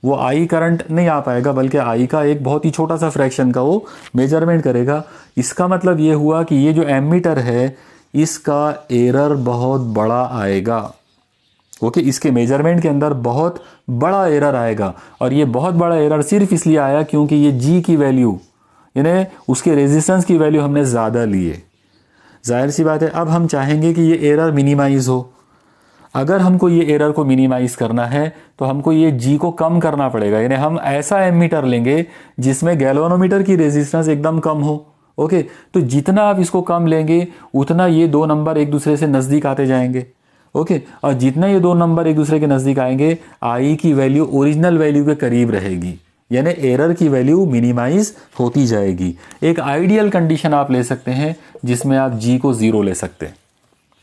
वो आई करंट नहीं आ पाएगा, बल्कि आई का एक बहुत ही छोटा सा फ्रैक्शन का वो मेजरमेंट करेगा। इसका मतलब ये हुआ कि ये जो एमीटर है इसका एरर बहुत बड़ा आएगा। ओके, इसके मेजरमेंट के अंदर बहुत बड़ा एरर आएगा, और ये बहुत बड़ा एरर सिर्फ इसलिए आया क्योंकि ये जी की वैल्यू यानी उसके रेजिस्टेंस की वैल्यू हमने ज़्यादा ली है। जाहिर सी बात है अब हम चाहेंगे कि ये एरर मिनिमाइज हो। अगर हमको ये एरर को मिनिमाइज करना है तो हमको ये जी को कम करना पड़ेगा, यानी हम ऐसा एमीटर लेंगे जिसमें गैल्वेनोमीटर की रेजिस्टेंस एकदम कम हो। ओके, तो जितना आप इसको कम लेंगे उतना ये दो नंबर एक दूसरे से नज़दीक आते जाएंगे। ओके, और जितना ये दो नंबर एक दूसरे के नज़दीक आएंगे आई की वैल्यू ओरिजिनल वैल्यू के करीब रहेगी, यानी एरर की वैल्यू मिनिमाइज होती जाएगी। एक आइडियल कंडीशन आप ले सकते हैं जिसमें आप जी को ज़ीरो ले सकते हैं।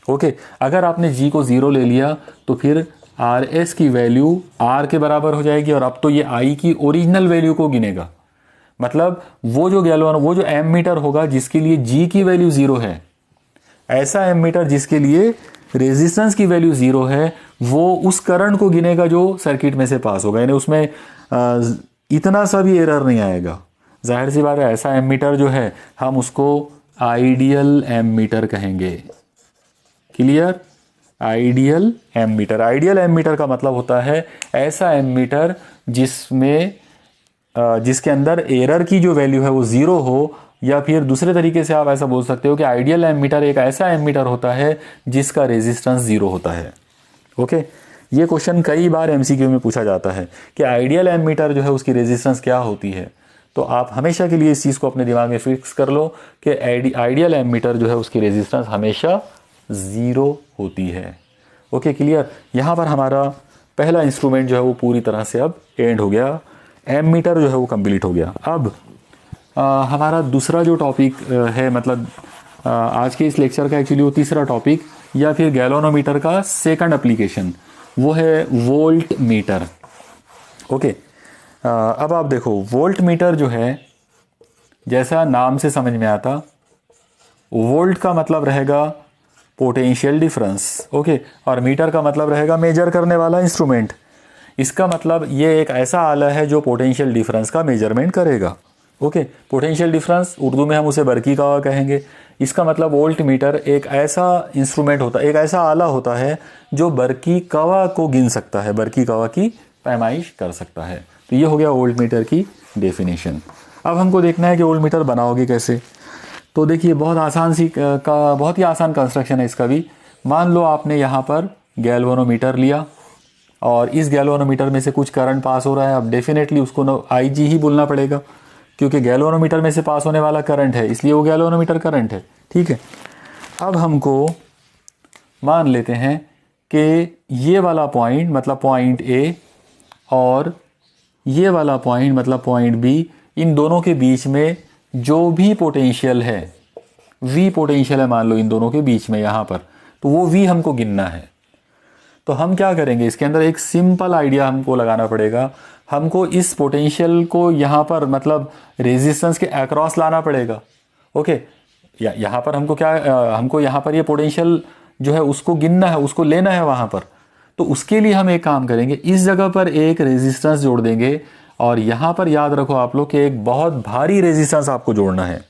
ओके, अगर आपने जी को ज़ीरो ले लिया तो फिर आर एस की वैल्यू आर के बराबर हो जाएगी, और अब तो ये आई की ओरिजिनल वैल्यू को गिनेगा। मतलब वो जो एमीटर होगा जिसके लिए जी की वैल्यू ज़ीरो है, ऐसा एमीटर जिसके लिए रेजिस्टेंस की वैल्यू ज़ीरो है, वो उस करंट को गिनेगा जो सर्किट में से पास होगा, यानी उसमें इतना सा भी एरर नहीं आएगा। जाहिर सी बात है ऐसा एमीटर जो है हम उसको आइडियल एमीटर कहेंगे। Clear? Ideal ammeter, ideal ammeter का मतलब होता है ऐसा एमीटर जिसके अंदर एरर की जो वैल्यू है वो ज़ीरो हो, या फिर दूसरे तरीके से आप ऐसा बोल सकते हो कि आइडियल एमीटर एक ऐसा एमीटर होता है जिसका रेजिस्टेंस ज़ीरो होता है। ओके, ये क्वेश्चन कई बार एमसीक्यू में पूछा जाता है कि आइडियल एमीटर जो है उसकी रेजिस्टेंस क्या होती है। तो आप हमेशा के लिए इस चीज़ को अपने दिमाग में फिक्स कर लो कि आइडियल एमीटर जो है उसकी रेजिस्टेंस हमेशा ज़ीरो होती है। Okay, clear? यहाँ पर हमारा पहला इंस्ट्रूमेंट जो है वो पूरी तरह से अब एंड हो गया, एमीटर जो है वो कंप्लीट हो गया। अब हमारा दूसरा जो टॉपिक है, मतलब आज के इस लेक्चर का एक्चुअली वो तीसरा टॉपिक या फिर गैल्वेनोमीटर का सेकंड एप्लीकेशन, वो है वोल्ट मीटर। ओके, अब आप देखो वोल्ट मीटर जो है जैसा नाम से समझ में आता, वोल्ट का मतलब रहेगा पोटेंशियल डिफरेंस। ओके, और मीटर का मतलब रहेगा मेजर करने वाला इंस्ट्रूमेंट। इसका मतलब ये एक ऐसा आला है जो पोटेंशियल डिफरेंस का मेजरमेंट करेगा। ओके, पोटेंशियल डिफरेंस उर्दू में हम उसे बरकी कवा कहेंगे। इसका मतलब वोल्ट मीटर एक ऐसा इंस्ट्रूमेंट होता है, एक ऐसा आला होता है जो बरकी कवा को गिन सकता है, बरकी कवा की पैमाइश कर सकता है। तो ये हो गया वोल्ट मीटर की डेफिनेशन। अब हमको देखना है कि वोल्ट मीटर बनाओगे कैसे। तो देखिए बहुत ही आसान कंस्ट्रक्शन है इसका भी। मान लो आपने यहाँ पर गैल्वेनोमीटर लिया और इस गैल्वेनोमीटर में से कुछ करंट पास हो रहा है। अब डेफिनेटली उसको आई जी ही बोलना पड़ेगा क्योंकि गैल्वेनोमीटर में से पास होने वाला करंट है, इसलिए वो गैल्वेनोमीटर करंट है। ठीक है, अब हमको मान लेते हैं कि ये वाला पॉइंट मतलब पॉइंट ए और ये वाला पॉइंट मतलब पॉइंट बी, इन दोनों के बीच में जो भी पोटेंशियल है, वी पोटेंशियल है मान लो इन दोनों के बीच में यहाँ पर, तो वो वी हमको गिनना है। तो हम क्या करेंगे, इसके अंदर एक सिंपल आइडिया हमको लगाना पड़ेगा। हमको इस पोटेंशियल को यहाँ पर मतलब रेजिस्टेंस के अक्रॉस लाना पड़ेगा। ओके, यहाँ पर हमको यहाँ पर ये पोटेंशियल जो है उसको गिनना है, उसको लेना है वहाँ पर। तो उसके लिए हम एक काम करेंगे, इस जगह पर एक रेजिस्टेंस जोड़ देंगे और यहाँ पर याद रखो आप लोग कि एक बहुत भारी रेजिस्टेंस आपको जोड़ना है,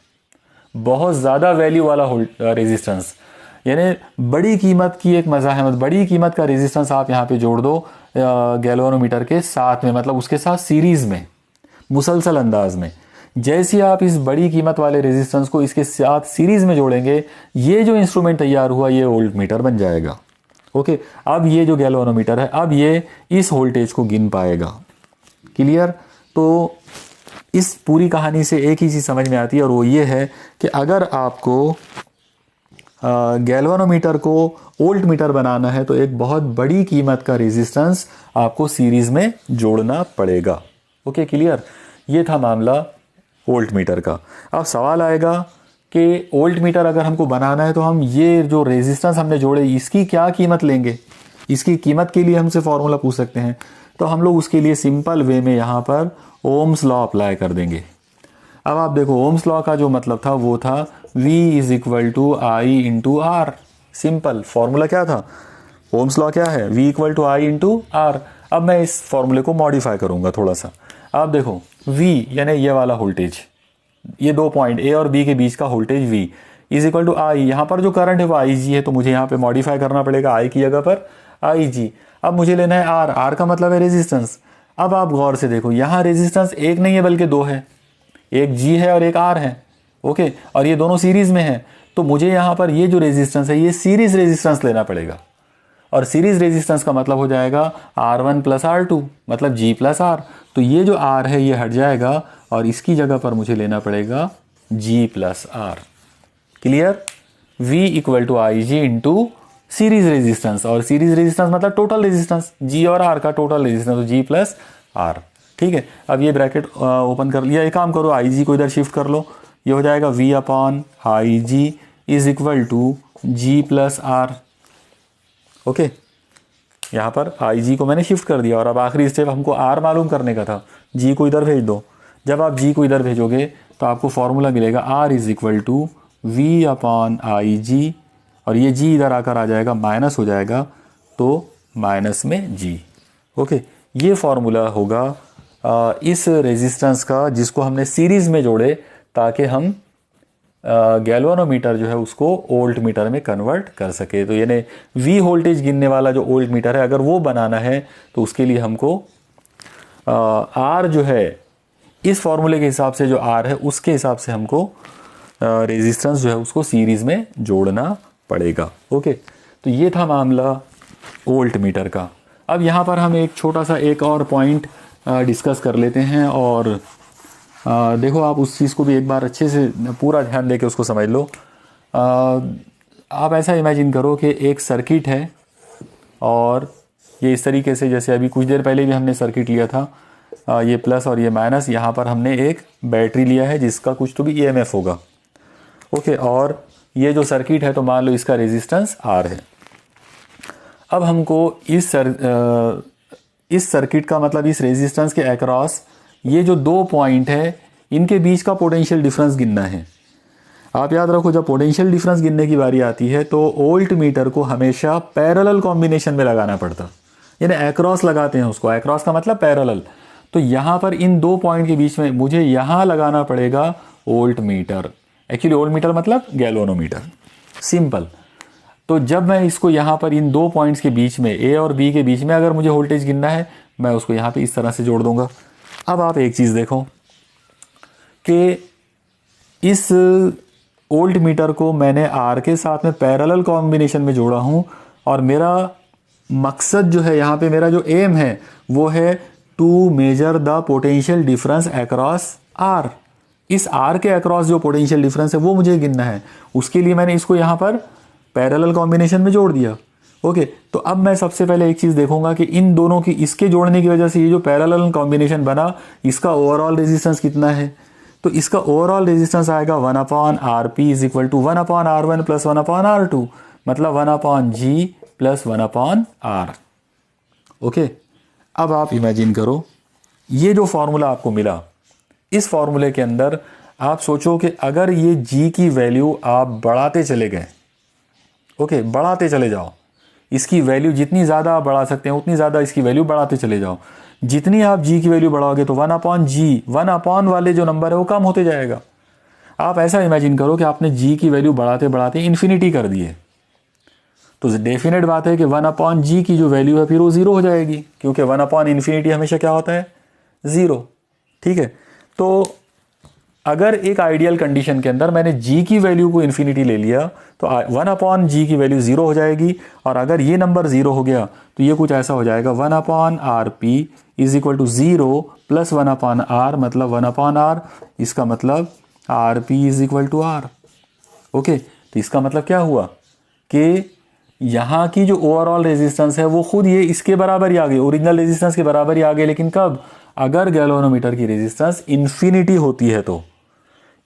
बहुत ज़्यादा वैल्यू वाला रेजिस्टेंस, यानी बड़ी कीमत की एक मज़ाहमत, बड़ी कीमत का रेजिस्टेंस आप यहाँ पे जोड़ दो गैल्वेनोमीटर के साथ में, मतलब उसके साथ सीरीज़ में मुसलसल अंदाज में। जैसे आप इस बड़ी कीमत वाले रेजिस्टेंस को इसके साथ सीरीज़ में जोड़ेंगे, ये जो इंस्ट्रूमेंट तैयार हुआ ये वोल्ट मीटर बन जाएगा। ओके, अब ये जो गैल्वेनोमीटर है अब ये इस वोल्टेज को गिन पाएगा। क्लियर? तो इस पूरी कहानी से एक ही चीज़ समझ में आती है और वो ये है कि अगर आपको गैल्वेनोमीटर को वोल्ट मीटर बनाना है तो एक बहुत बड़ी कीमत का रेजिस्टेंस आपको सीरीज में जोड़ना पड़ेगा। Okay, clear? ये था मामला वोल्ट मीटर का। अब सवाल आएगा कि वोल्ट मीटर अगर हमको बनाना है तो हम ये जो रेजिस्टेंस हमने जोड़े इसकी क्या कीमत लेंगे। इसकी कीमत के लिए हमसे फॉर्मूला पूछ सकते हैं, तो हम लोग उसके लिए सिंपल वे में यहाँ पर ओम्स लॉ अप्लाई कर देंगे। अब आप देखो ओम्स लॉ का जो मतलब था वो था V is equal to I into R. Simple formula क्या था, ओम्स लॉ क्या है, V equal to I into R. अब मैं इस फॉर्मूले को मॉडिफाई करूंगा थोड़ा सा। आप देखो V यानी ये वाला वोल्टेज, ये दो पॉइंट A और B के बीच का voltage V is equal to I. यहाँ पर जो करंट है वो IG है, तो मुझे यहाँ पे मॉडिफाई करना पड़ेगा I की जगह पर IG। अब मुझे लेना है R, R का मतलब है रेजिस्टेंस। अब आप गौर से देखो, यहाँ रेजिस्टेंस एक नहीं है बल्कि दो है, एक G है और एक R है। ओके, और ये दोनों सीरीज में है, तो मुझे यहाँ पर ये जो रेजिस्टेंस है ये सीरीज रेजिस्टेंस लेना पड़ेगा। और सीरीज रेजिस्टेंस का मतलब हो जाएगा R1 प्लस R2 मतलब G प्लस R। तो ये जो R है ये हट जाएगा और इसकी जगह पर मुझे लेना पड़ेगा G plus R। Clear? V equal to I G into series resistance, और सीरीज रेजिस्टेंस मतलब टोटल रेजिस्टेंस, G और R का टोटल रेजिस्टेंस, तो G प्लस R। ठीक है, अब ये ब्रैकेट ओपन कर लिया। एक काम करो, आई जी को इधर शिफ्ट कर लो, ये हो जाएगा V upon I G is equal to G plus R। Okay, यहाँ पर आई जी को मैंने शिफ्ट कर दिया, और अब आखिरी स्टेप हमको R मालूम करने का था। G को इधर भेज दो। जब आप G को इधर भेजोगे तो आपको फॉर्मूला मिलेगा R is equal to V upon I G, और ये G इधर आकर आ जाएगा, माइनस हो जाएगा, तो माइनस में G। ओके, ये फॉर्मूला होगा इस रेजिस्टेंस का जिसको हमने सीरीज में जोड़े ताकि हम गैल्वानोमीटर जो है उसको वोल्ट मीटर में कन्वर्ट कर सके। तो यानी V वोल्टेज गिनने वाला जो वोल्ट मीटर है अगर वो बनाना है तो उसके लिए हमको R जो है इस फॉर्मूले के हिसाब से जो R है उसके हिसाब से हमको रेजिस्टेंस जो है उसको सीरीज में जोड़ना पड़ेगा। ओके, तो ये था मामला वोल्ट मीटर का। अब यहाँ पर हम एक छोटा सा एक और पॉइंट डिस्कस कर लेते हैं, और देखो आप उस चीज़ को भी एक बार अच्छे से पूरा ध्यान दे के उसको समझ लो। आप ऐसा इमेजिन करो कि एक सर्किट है, और ये इस तरीके से, जैसे अभी कुछ देर पहले भी हमने सर्किट लिया था, ये प्लस और ये माइनस, यहाँ पर हमने एक बैटरी लिया है जिसका कुछ तो भी EMF होगा। ओके, और ये जो सर्किट है तो मान लो इसका रेजिस्टेंस R है। अब हमको इस सर्किट का मतलब इस रेजिस्टेंस के अक्रॉस ये जो दो पॉइंट है इनके बीच का पोटेंशियल डिफरेंस गिनना है। आप याद रखो, जब पोटेंशियल डिफरेंस गिनने की बारी आती है तो वोल्ट मीटर को हमेशा पैरेलल कॉम्बिनेशन में लगाना पड़ता, यानी अक्रॉस लगाते हैं उसको। अक्रॉस का मतलब पैरेलल। तो यहाँ पर इन दो पॉइंट के बीच में मुझे यहाँ लगाना पड़ेगा volt meter. Actually volt meter मतलब गैल्वानोमीटर, सिंपल। तो जब मैं इसको यहाँ पर इन दो पॉइंट्स के बीच में A और B के बीच में अगर मुझे वोल्टेज गिनना है, मैं उसको यहाँ पे इस तरह से जोड़ दूंगा। अब आप एक चीज़ देखो कि इस वोल्ट मीटर को मैंने R के साथ में पैरेलल कॉम्बिनेशन में जोड़ा हूँ, और मेरा मकसद जो है यहाँ पे, मेरा जो एम है वो है to measure the potential difference across R। इस R के अक्रॉस जो पोटेंशियल डिफरेंस है वो मुझे गिनना है। उसके लिए मैंने इसको यहाँ पर पैरेलल कॉम्बिनेशन में जोड़ दिया। ओके, तो अब मैं सबसे पहले एक चीज़ देखूंगा कि इन दोनों की, इसके जोड़ने की वजह से ये जो पैरेलल कॉम्बिनेशन बना इसका ओवरऑल रेजिस्टेंस कितना है। तो इसका ओवरऑल रेजिस्टेंस आएगा 1/RP is equal to 1/R1 plus 1/R2 मतलब 1/G प्लस 1/R। ओके, अब आप इमेजिन करो ये जो फॉर्मूला आपको मिला, इस फॉर्मूले के अंदर आप सोचो कि अगर ये G की वैल्यू आप बढ़ाते चले गए, ओके, बढ़ाते चले जाओ, इसकी वैल्यू जितनी ज़्यादा आप बढ़ा सकते हैं उतनी ज़्यादा इसकी वैल्यू बढ़ाते चले जाओ। जितनी आप G की वैल्यू बढ़ाओगे तो 1/G, 1 वाले जो नंबर है वो कम होते जाएगा। आप ऐसा इमेजिन करो कि आपने G की वैल्यू बढ़ाते बढ़ाते इन्फिनिटी कर दी है, तो डेफिनेट बात है कि 1/G की जो वैल्यू है फिर वो 0 हो जाएगी, क्योंकि 1/इन्फिनिटी हमेशा क्या होता है, 0। ठीक है, तो अगर एक आइडियल कंडीशन के अंदर मैंने G की वैल्यू को इन्फिनिटी ले लिया तो 1/G की वैल्यू 0 हो जाएगी, और अगर ये नंबर 0 हो गया तो ये कुछ ऐसा हो जाएगा 1/RP is equal to 0 plus 1/R मतलब 1/R। इसका मतलब RP is equal to R। Okay, तो इसका मतलब क्या हुआ कि यहाँ की जो ओवरऑल रेजिस्टेंस है वो खुद ये इसके बराबर ही आ गई, ओरिजिनल रेजिस्टेंस के बराबर ही आ गई। लेकिन कब, अगर गैल्वानोमीटर की रेजिस्टेंस इन्फिनिटी होती है तो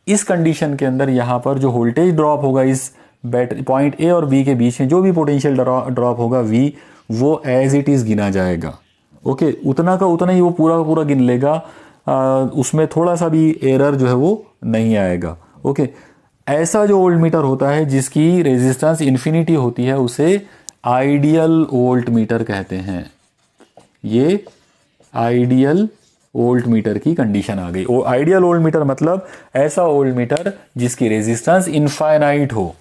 इस कंडीशन के अंदर यहाँ पर जो वोल्टेज ड्रॉप होगा इस बैटरी पॉइंट A और B के बीच में, जो भी पोटेंशियल ड्रॉप होगा V, वो एज इट इज गिना जाएगा। ओके, उतना का उतना ही वो पूरा का पूरा गिन लेगा, उसमें थोड़ा सा भी एरर जो है वो नहीं आएगा। ओके, ऐसा जो वोल्ट मीटर होता है जिसकी रेजिस्टेंस इन्फिनिटी होती है उसे आइडियल वोल्ट मीटर कहते हैं। ये आइडियल वोल्ट मीटर की कंडीशन आ गई। वो आइडियल वोल्ट मीटर मतलब ऐसा वोल्ट मीटर जिसकी रेजिस्टेंस इनफाइनाइट हो।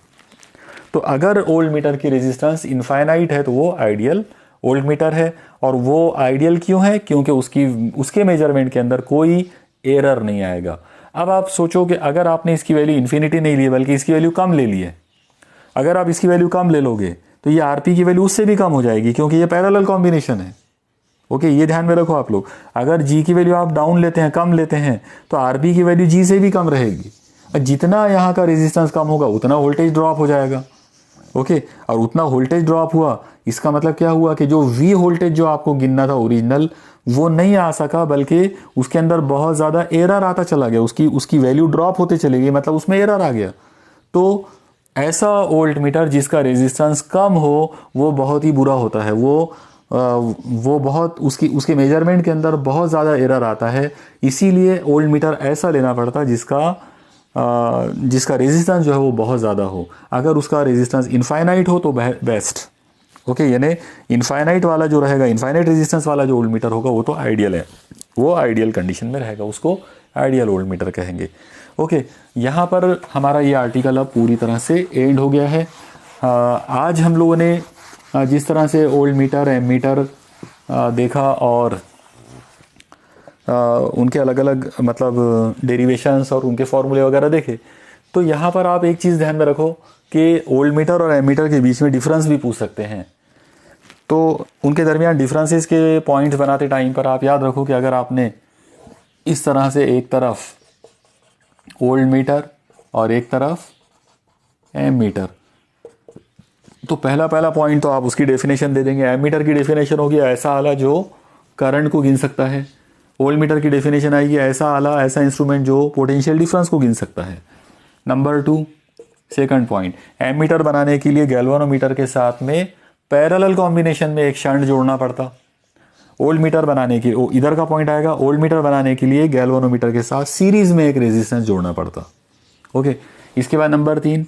तो अगर वोल्ट मीटर की रेजिस्टेंस इनफाइनाइट है तो वो आइडियल वोल्ट मीटर है। और वो आइडियल क्यों है? क्योंकि उसके मेजरमेंट के अंदर कोई एरर नहीं आएगा। अब आप सोचो कि अगर आपने इसकी वैल्यू इन्फिनिटी नहीं ली बल्कि इसकी वैल्यू कम ले ली है, अगर आप इसकी वैल्यू कम ले लोगे तो ये आरपी की वैल्यू उससे भी कम हो जाएगी क्योंकि ये पैरेलल कॉम्बिनेशन है। ओके, ये ध्यान में रखो आप लोग। अगर जी की वैल्यू आप डाउन लेते हैं, कम लेते हैं, तो आरपी की वैल्यू जी से भी कम रहेगी। और जितना यहाँ का रेजिस्टेंस कम होगा उतना वोल्टेज ड्रॉप हो जाएगा। ओके, और उतना वोल्टेज ड्रॉप हुआ, इसका मतलब क्या हुआ कि जो वी वोल्टेज जो आपको गिनना था ओरिजिनल, वो नहीं आ सका, बल्कि उसके अंदर बहुत ज़्यादा एरर आता चला गया, उसकी वैल्यू ड्रॉप होते चली गई, मतलब उसमें एरर आ गया। तो ऐसा वोल्ट मीटर जिसका रेजिस्टेंस कम हो वो बहुत ही बुरा होता है। वो बहुत उसके मेजरमेंट के अंदर बहुत ज़्यादा एरर आता है। इसीलिए वोल्ट मीटर ऐसा लेना पड़ता है जिसका रेजिस्टेंस जो है वो बहुत ज़्यादा हो। अगर उसका रेजिस्टेंस इनफाइनाइट हो तो बेस्ट। ओके, यानी इनफाइनाइट वाला जो रहेगा, इनफाइनाइट रेजिस्टेंस वाला जो वोल्ट मीटर होगा वो तो आइडियल है, वो आइडियल कंडीशन में रहेगा, उसको आइडियल वोल्ट मीटर कहेंगे। ओके, यहाँ पर हमारा ये आर्टिकल अब पूरी तरह से एंड हो गया है। आज हम लोगों ने जिस तरह से वोल्ट मीटर, एमीटर देखा और उनके अलग अलग मतलब डेरिवेशंस और उनके फॉर्मूले वगैरह देखे, तो यहाँ पर आप एक चीज़ ध्यान में रखो कि वोल्ट मीटर और एमीटर के बीच में डिफरेंस भी पूछ सकते हैं। तो उनके दरमियान डिफरेंसेस के पॉइंट्स बनाते टाइम पर आप याद रखो कि अगर आपने इस तरह से एक तरफ वोल्ट मीटर और एक तरफ एमीटर, तो पहला पॉइंट तो आप उसकी डेफिनेशन दे देंगे। एमीटर की डेफिनेशन होगी ऐसा आला जो करंट को गिन सकता है। वोल्ट मीटर की डेफिनेशन आएगी ऐसा आला, ऐसा इंस्ट्रूमेंट जो पोटेंशियल डिफरेंस को गिन सकता है। नंबर 2, सेकंड पॉइंट, एमीटर बनाने के लिए गैल्वेनोमीटर के साथ में पैरेलल कॉम्बिनेशन में एक शंट जोड़ना पड़ता। वोल्ट मीटर बनाने के इधर का पॉइंट आएगा, वोल्ट मीटर बनाने के लिए गैल्वेनोमीटर के साथ सीरीज में एक रेजिस्टेंस जोड़ना पड़ता। ओके, इसके बाद नंबर 3,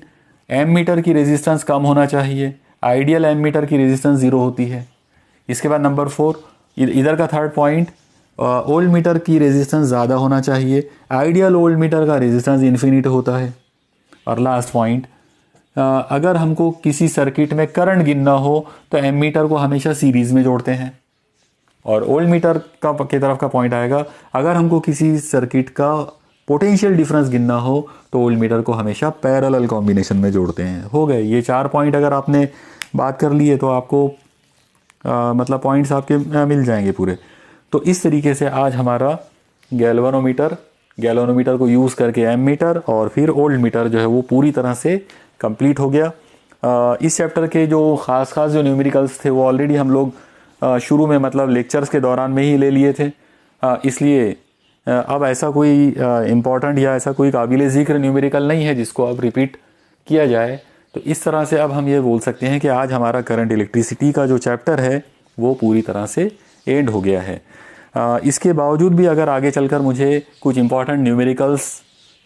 एमीटर की रेजिस्टेंस कम होना चाहिए। आइडियल एमीटर की रेजिस्टेंस 0 होती है। इसके बाद नंबर 4, इधर का थर्ड पॉइंट, वोल्ट मीटर की रेजिस्टेंस ज़्यादा होना चाहिए। आइडियल वोल्ट मीटर का रेजिस्टेंस इन्फिनिट होता है। और लास्ट पॉइंट, अगर हमको किसी सर्किट में करंट गिनना हो तो एमीटर को हमेशा सीरीज में जोड़ते हैं। और वोल्ट मीटर की तरफ का पॉइंट आएगा, अगर हमको किसी सर्किट का पोटेंशियल डिफरेंस गिनना हो तो वोल्ट मीटर को हमेशा पैरेलल कॉम्बिनेशन में जोड़ते हैं। हो गए ये 4 पॉइंट। अगर आपने बात कर ली है तो आपको मतलब पॉइंट्स आपके मिल जाएंगे पूरे। तो इस तरीके से आज हमारा गैल्वेनोमीटर को यूज़ करके एमीटर और फिर वोल्ट मीटर जो है वो पूरी तरह से कंप्लीट हो गया। इस चैप्टर के जो ख़ास जो न्यूमेरिकल्स थे वो ऑलरेडी हम लोग शुरू में मतलब लेक्चर्स के दौरान में ही ले लिए थे, इसलिए अब ऐसा कोई इम्पॉर्टेंट या ऐसा कोई काबिल ज़िक्र न्यूमेरिकल नहीं है जिसको अब रिपीट किया जाए। तो इस तरह से अब हम ये बोल सकते हैं कि आज हमारा करंट इलेक्ट्रिसिटी का जो चैप्टर है वो पूरी तरह से एंड हो गया है। इसके बावजूद भी अगर आगे चलकर मुझे कुछ इम्पॉर्टेंट न्यूमेरिकल्स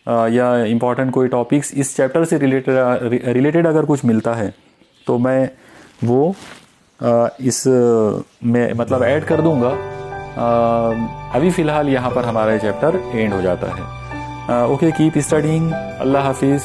या इम्पॉर्टेंट कोई टॉपिक्स इस चैप्टर से रिलेटेड अगर कुछ मिलता है तो मैं वो इस में मतलब ऐड कर दूंगा। अभी फ़िलहाल यहाँ पर हमारा चैप्टर एंड हो जाता है। Okay, keep studying. अल्लाह हाफिज़।